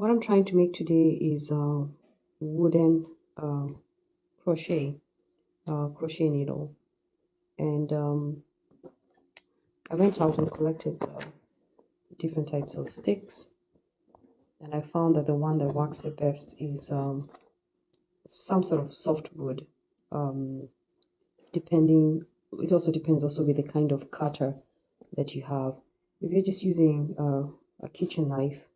What I'm trying to make today is wooden crochet crochet needle, and I went out and collected different types of sticks, and I found that the one that works the best is some sort of softwood. Depending, it also depends also with the kind of cutter that you have. If you're just using a kitchen knife,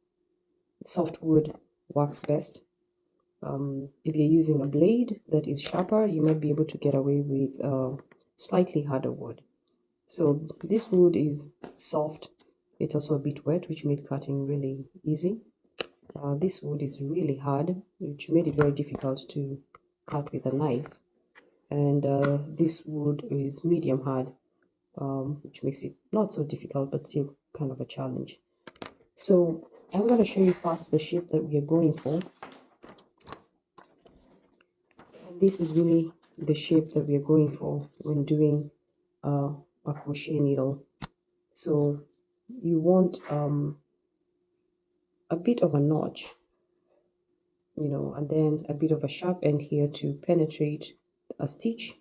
softwood works best. If you're using a blade that is sharper, you might be able to get away with slightly harder wood. So this wood is soft. It's also a bit wet, which made cutting really easy. This wood is really hard, which made it very difficult to cut with a knife. And this wood is medium hard, which makes it not so difficult, but still kind of a challenge. So I'm going to show you first the shape that we are going for. This is really the shape that we are going for when doing a crochet needle. So you want a bit of a notch, and then a bit of a sharp end here to penetrate a stitch,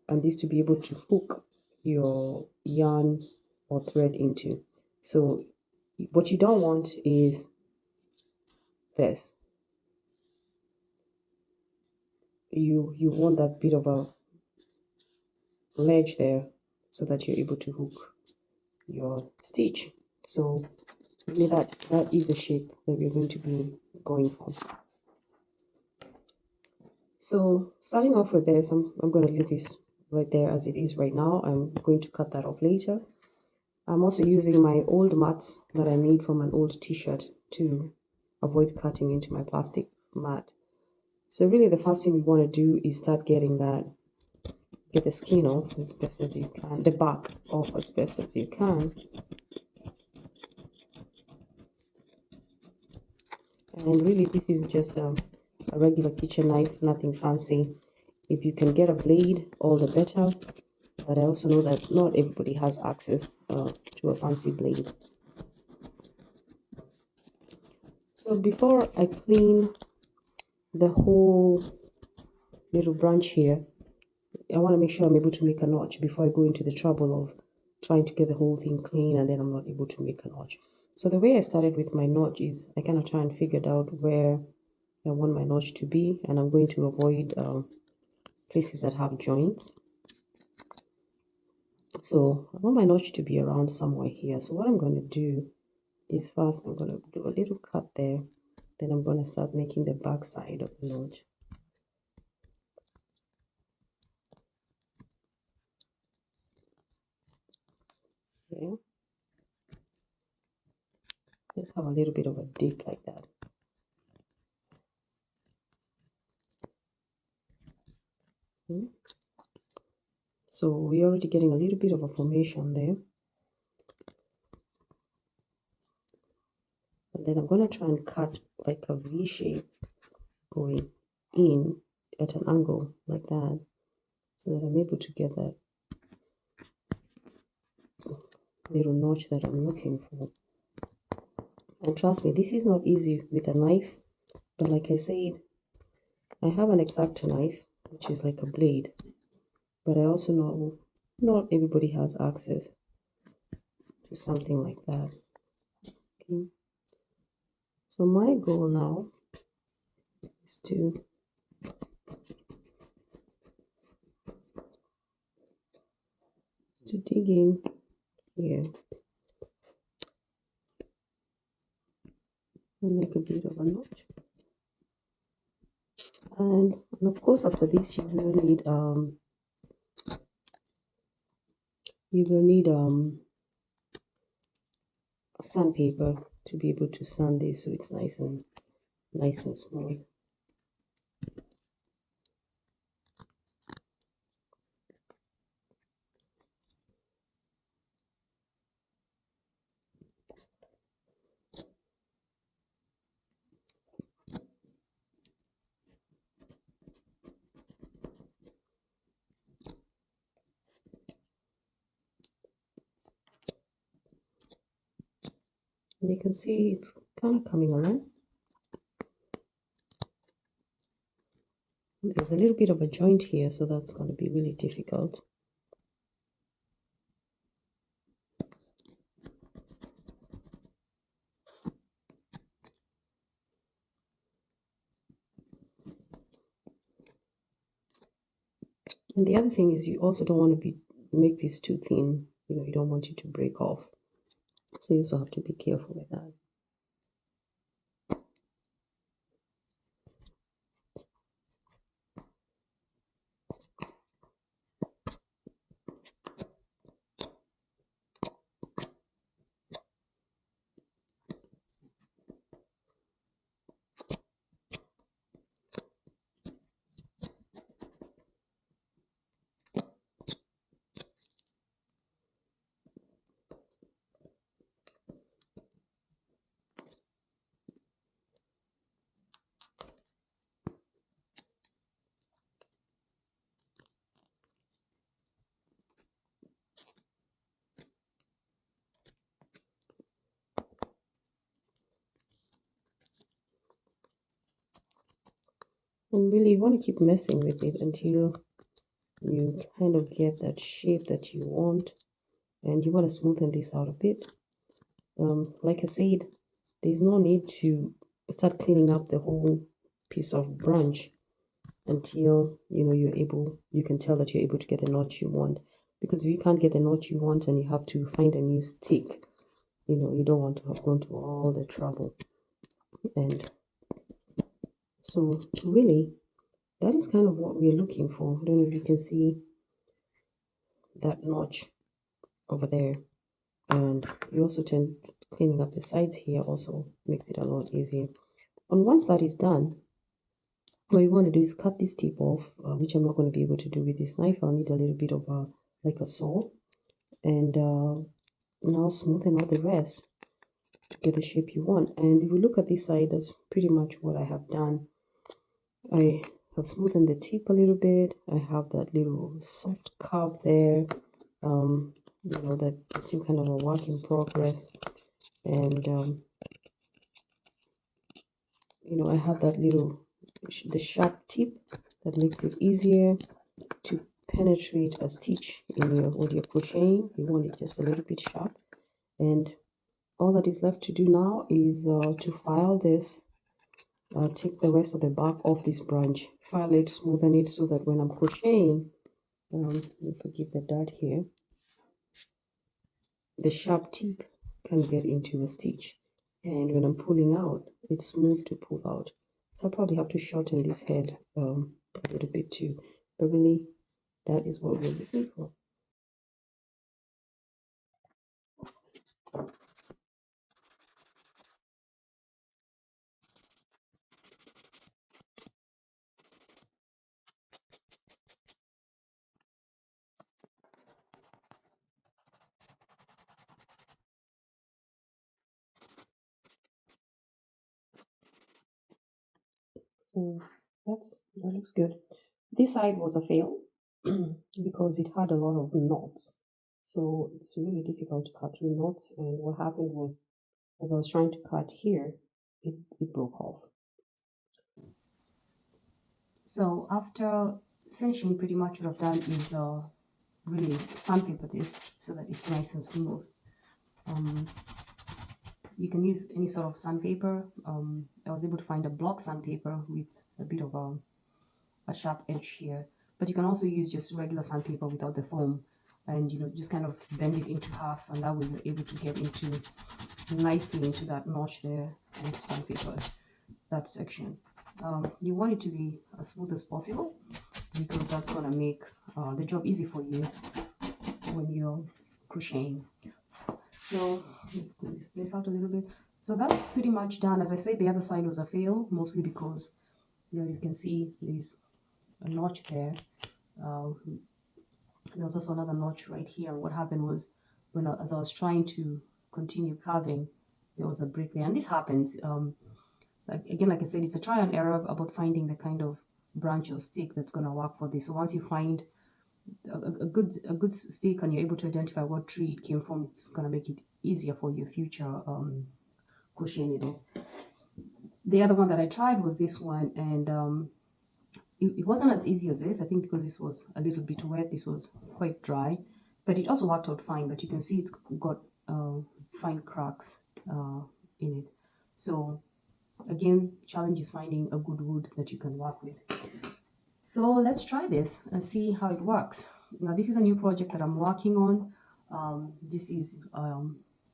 and this to be able to hook your yarn or thread into. So what you don't want is this. You want that bit of a ledge there so that you're able to hook your stitch. So really that is the shape that we're going to be going for. So starting off with this, I'm going to leave this right there as it is right now. I'm going to cut that off later. I'm also using my old mats that I made from an old t-shirt to avoid cutting into my plastic mat. So really the first thing we want to do is start getting get the skin off as best as you can, the back off as best as you can. And really this is just a regular kitchen knife, nothing fancy. If you can get a blade, all the better. But I also know that not everybody has access to a fancy blade. So before I clean the whole little branch here, I want to make sure I'm able to make a notch before I go into the trouble of trying to get the whole thing clean and then I'm not able to make a notch. So the way I started with my notch is I kind of try and figured out where I want my notch to be, and I'm going to avoid places that have joints. So I want my notch to be around somewhere here. So what I'm going to do is first I'm going to do a little cut there. Then I'm going to start making the back side of the notch. Okay. Just have a little bit of a dip like that. Okay. So we're already getting a little bit of a formation there. And then I'm going to try and cut like a V shape going in at an angle like that, so that I'm able to get that little notch that I'm looking for. And trust me, this is not easy with a knife, but like I said, I have an X-Acto knife, which is like a blade, but I also know not everybody has access to something like that. Okay. So my goal now is to dig in here and make a bit of a notch. And of course, after this, you will need sandpaper to be able to sand this so it's nice and smooth. And you can see it's kind of coming along. There's a little bit of a joint here, so that's going to be really difficult. And the other thing is you also don't want to make this too thin. You know, you don't want it to break off. So you also have to be careful with that. And really, you want to keep messing with it until you kind of get that shape that you want. And you want to smoothen this out a bit. Like I said, there's no need to start cleaning up the whole piece of branch until you can tell that you're able to get the notch you want. Because if you can't get the notch you want and you have to find a new stick, you don't want to have gone to all the trouble. And so really, that is kind of what we're looking for. I don't know if you can see that notch over there. And you also tend cleaning up the sides here also makes it a lot easier. And once that is done, what you want to do is cut this tip off, which I'm not going to be able to do with this knife. I'll need a little bit of like a saw, and now smoothen out the rest to get the shape you want. And if you look at this side, that's pretty much what I have done. I have smoothened the tip a little bit. I have that little soft curve there. That is still kind of a work in progress. And I have that the sharp tip that makes it easier to penetrate a stitch when you're crocheting. You want it just a little bit sharp. And all that is left to do now is to file this. Take the rest of the bark off this branch, file it, smoothen it, so that when I'm crocheting, forgive the dirt here, the sharp tip can get into the stitch, and when I'm pulling out, it's smooth to pull out. So I'll probably have to shorten this head a little bit too, but really that is what we're looking for. So that looks good. This side was a fail because it had a lot of knots. So it's really difficult to cut through knots. And what happened was, as I was trying to cut here, it broke off. So after finishing, pretty much what I've done is really sandpaper this so that it's nice and smooth. You can use any sort of sandpaper. I was able to find a block sandpaper with a bit of a sharp edge here, but you can also use just regular sandpaper without the foam, and just kind of bend it into half, and that way you're able to get nicely into that notch there and sandpaper that section. You want it to be as smooth as possible because that's going to make the job easy for you when you're crocheting. So let's pull this place out a little bit. So that's pretty much done. As I said, the other side was a fail, mostly because you can see there's a notch there. There's also another notch right here. What happened was, as I was trying to continue carving, there was a break there, and this happens. Like I said, it's a try and error about finding the kind of branch or stick that's going to work for this. So once you find a good stick and you're able to identify what tree it came from, it's going to make it easier for your future crochet needles. The other one that I tried was this one, and it wasn't as easy as this. I think because this was a little bit wet, this was quite dry, but it also worked out fine. But you can see it's got fine cracks in it. So again, challenge is finding a good wood that you can work with. So let's try this and see how it works. Now this is a new project that I'm working on. This is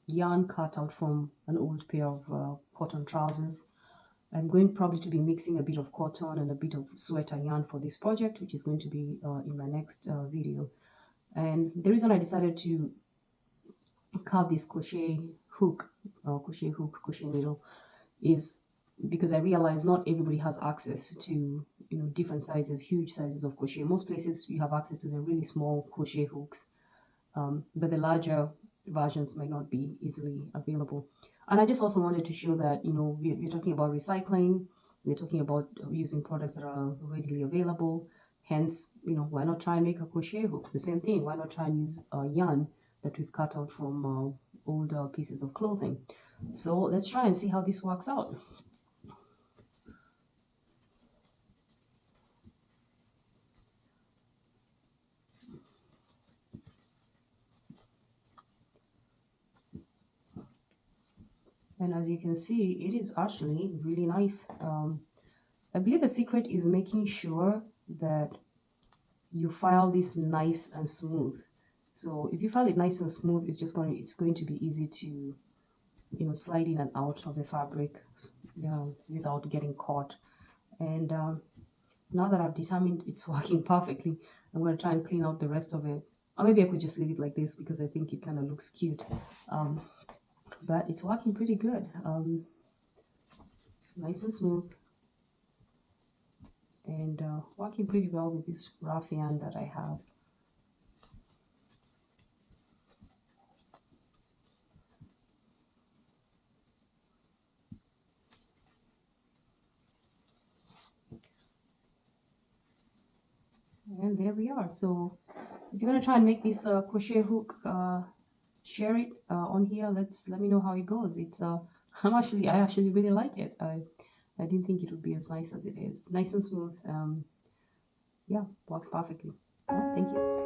yarn cut out from an old pair of cotton trousers. I'm going probably to be mixing a bit of cotton and a bit of sweater yarn for this project, which is going to be in my next video. And the reason I decided to carve this crochet needle is because I realized not everybody has access to different sizes, huge sizes of crochet. Most places you have access to the really small crochet hooks, but the larger versions might not be easily available. And I just also wanted to show that we're talking about recycling, we're talking about using products that are readily available. Hence, why not try and make a crochet hook? The same thing, why not try and use yarn that we've cut out from older pieces of clothing? So let's try and see how this works out. And as you can see, it is actually really nice. I believe the secret is making sure that you file this nice and smooth. So if you file it nice and smooth, it's going to be easy to slide in and out of the fabric without getting caught. And now that I've determined it's working perfectly, I'm going to try and clean out the rest of it. Or maybe I could just leave it like this because I think it kind of looks cute. But it's working pretty good. It's nice and smooth, and working pretty well with this rough yarn that I have. And there we are. So if you're going to try and make this crochet hook, share it on here. Let me know how it goes. It's I actually really like it. I didn't think it would be as nice as it is. Nice and smooth. Yeah, works perfectly. Thank you.